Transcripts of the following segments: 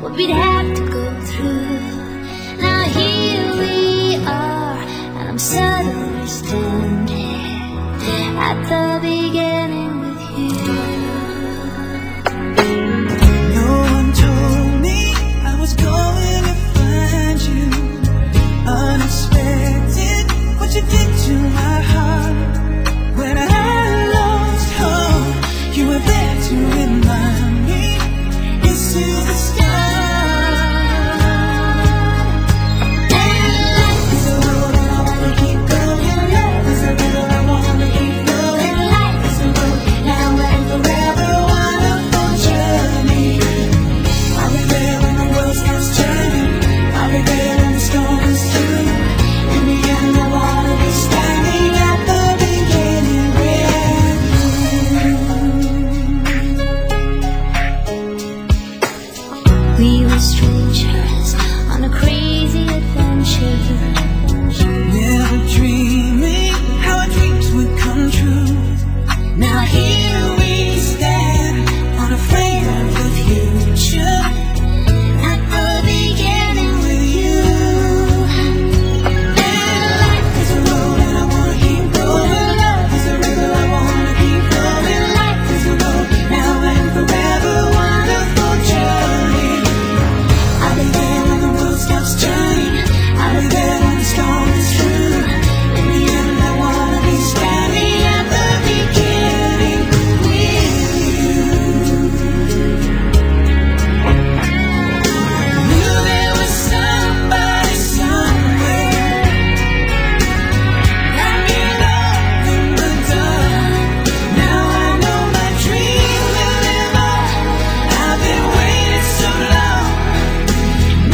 what we'd have to go through. Now here we are, and I'm suddenly standing at the beginning with you. No one told me I was going to find you. Unexpected, what you did to my heart. When I lost hope, you were there to remind me this is the start. And life is a road and I wanna keep going. Life is a river I wanna keep flowing. Life is a road now and forever, wonderful journey. I'll be there when the world stops turning. I'll be there when the storm is through. In the end I wanna be standing at the beginning with you. We were strangers on a crazy adventure. Never dreaming how our dreams would come true. Now here we stand, unafraid of the future, at the beginning with you. And life is a road and I wanna keep going. Love is a river I wanna keep flowing. Life is a road now and forever, wonderful journey. I'll be there when the world stops turning. I'll be there when the storm is through. In the end I wanna be standing at the beginning with you. Knew there was somebody somewhere that made up in the dark. Now I know my dream will live on. I've been waiting so long.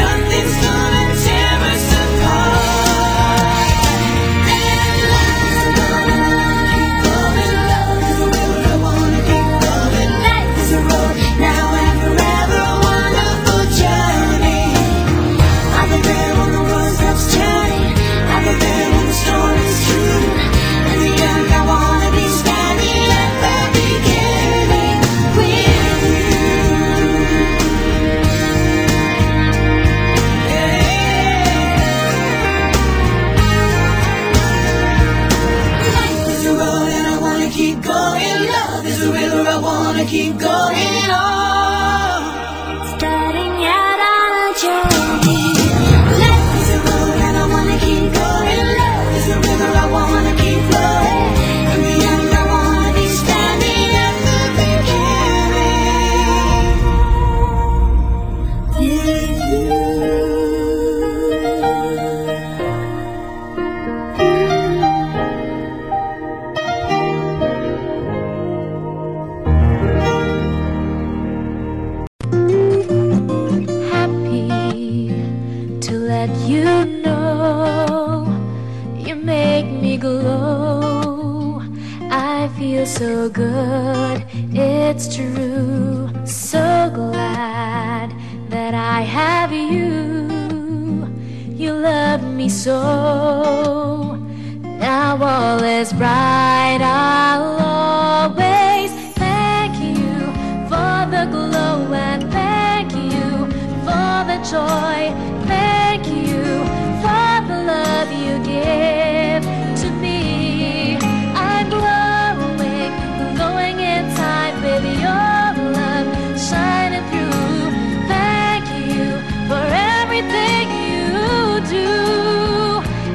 Nothing's gonna tear us apart. And life is a road and I wanna keep going. Love is a river I wanna keep flowing. Life is a road now and forever, a wonderful journey. I'll be there when the world stops turning. I'll be there when the storm is through. In the end I wanna be standing at the beginning with you. Life is a road and I wanna keep going. Love is a river I wanna keep going on. Starting out on a journey. Life is a road and I wanna keep going. Love is a river I wanna keep flowing. In the end I wanna be standing at the beginning with you. Happy to let you know you make me glow. I feel so good, it's true. So glad that I have you. You love me so. Now all is bright, I'll always thank you for the glow and thank you for the joy. Thank you for the love you give to me. I'm glowing, glowing inside with your love shining through. Thank you for everything you do.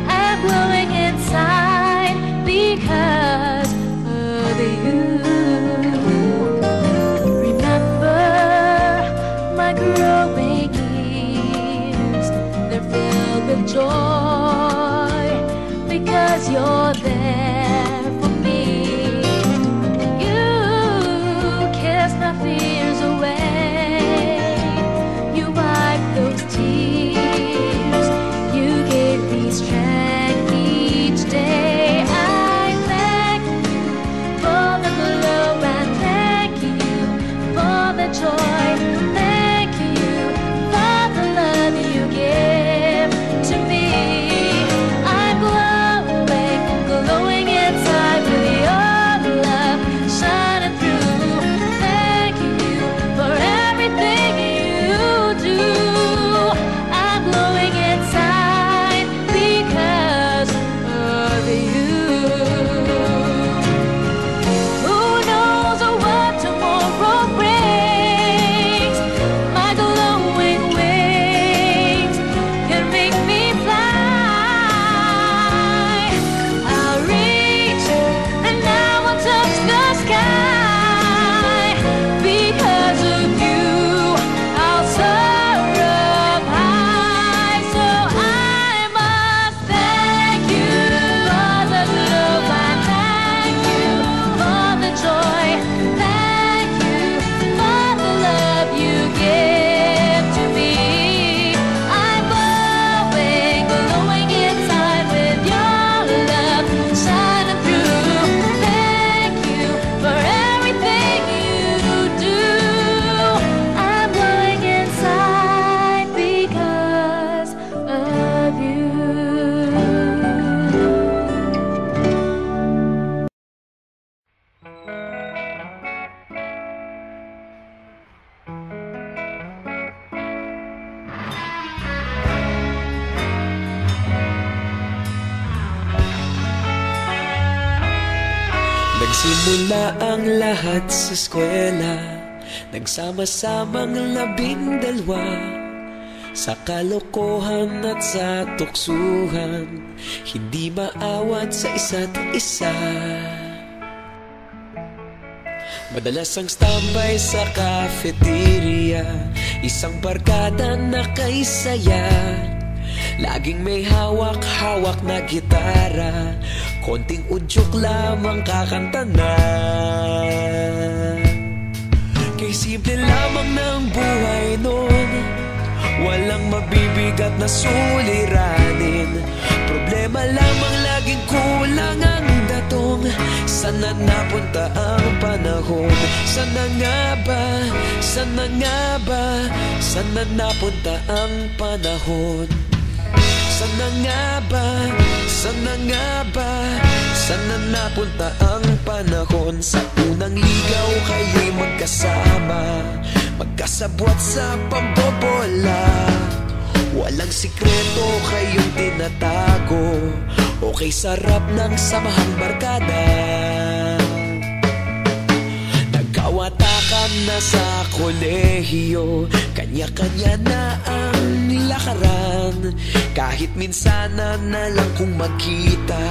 I'm glowing inside because of you. Remember my growing years, they're filled with joy because you're there for me. You kiss my fears away, you wipe those tears, you gave me strength each day. I thank you for the glow and thank you for the joy. Thank you for the love you give to me. I'm glowing, glowing inside with your love shining through. Thank you for everything you do. Nagsimula ang lahat sa eskwela, nagsama-samang 12, sa kalokohan at sa tuksuhan, hindi maawat sa isa't isa. Madalas ang standby sa cafeteria, isang barkada na kay saya. Laging may hawak-hawak na gitara, konting udyok lamang kakanta na. Kay simple lamang ng buhay nun, walang mabibigat na suliranin. Problema lamang laging kulang ang datong. Sana napunta ang panahon? Sana nga ba? Sana nga ba? Sana napunta ang panahon? Sana nga ba? Sana nga ba? Sana napunta ang panahon? Sa unang ligaw kayo'y magkasama, magkasabwat sa pambobola. Walang sikreto kayong tinatago, okay sarap ng samahang barkada. Nagkawatakan na sa kolehiyo, kanya-kanya na ang lakaran. Kahit minsan na lang kung magkita,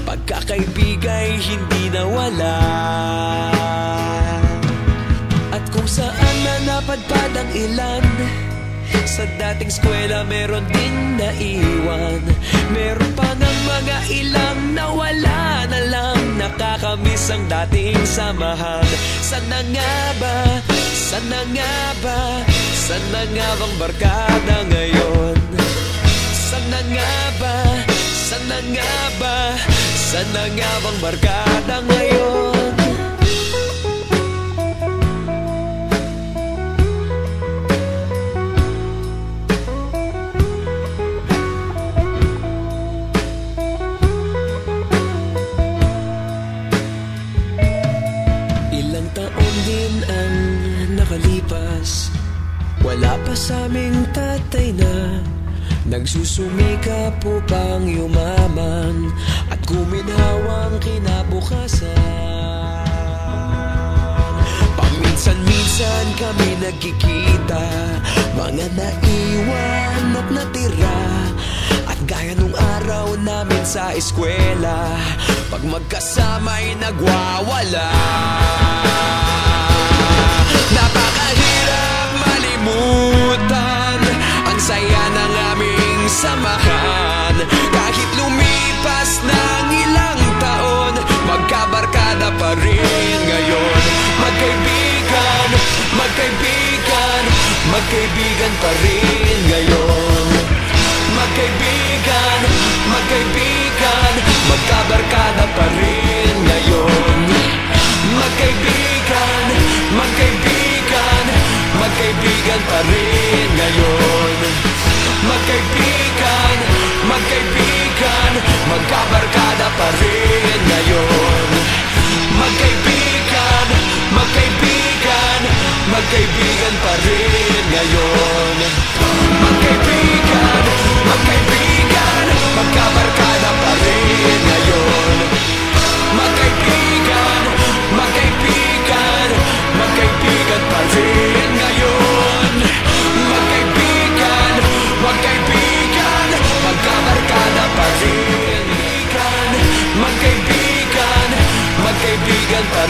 pagkakaibigay hindi nawala. At kung saan na napadpad ang ilan, sa dating eskwela meron din naiwan. Meron pa ng mga ilang nawala na lang, nakakamiss ang dating samahan. Sana nga ba? Sana nga ba? Sana nga bang barkada ngayon? Sana nga ba? Sana nga ba? Sana nga bang barkada ngayon? Wala pa sa aming tatay na nagsusumikap upang yumaman at guminhawang kinabukasan. Paminsan-minsan kami nagkikita, mga naiwan at natira. At gaya nung araw namin sa eskwela, pag magkasama'y nagwawala. Napakahirap malimutan ang saya ng aming samahan. Kahit lumipas ng ilang taon, magkabarkada pa rin ngayon. Magkaibigan, magkaibigan, magkaibigan pa rin ngayon. Magkaibigan, magkaibigan, magkabarkada pa rin ngayon. Magkaibigan, magkaibigan, magkaibigan pa rin ngayon. Magkaibigan, magkaibigan, magkabarkada pa rin ngayon. Magkaibigan, magkaibigan, magkaibigan pa rin ngayon. Magkaibigan, magkaibigan, magkabarkada pa rin ngayon. Magkaibigan, magkaibigan, magkaibigan pa rin ngayon. Magkaibigan, magkaibigan, magkabarkada pa rin. Magkaibigan, magkaibigan pa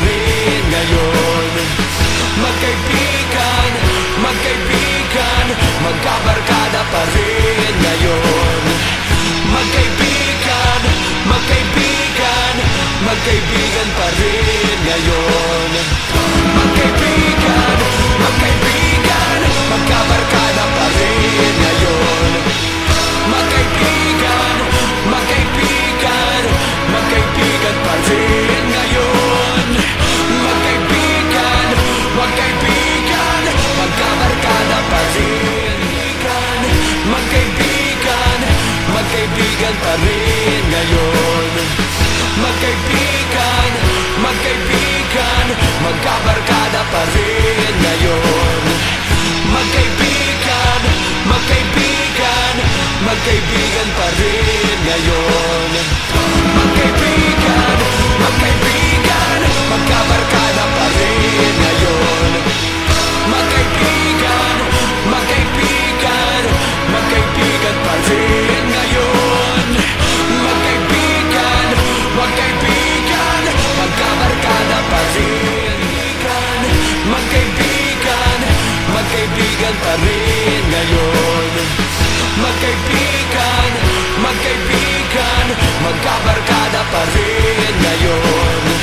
magkaibigan pa rin ngayon. Magkaibigan, magkaibigan, magkabarkada pa rin ngayon.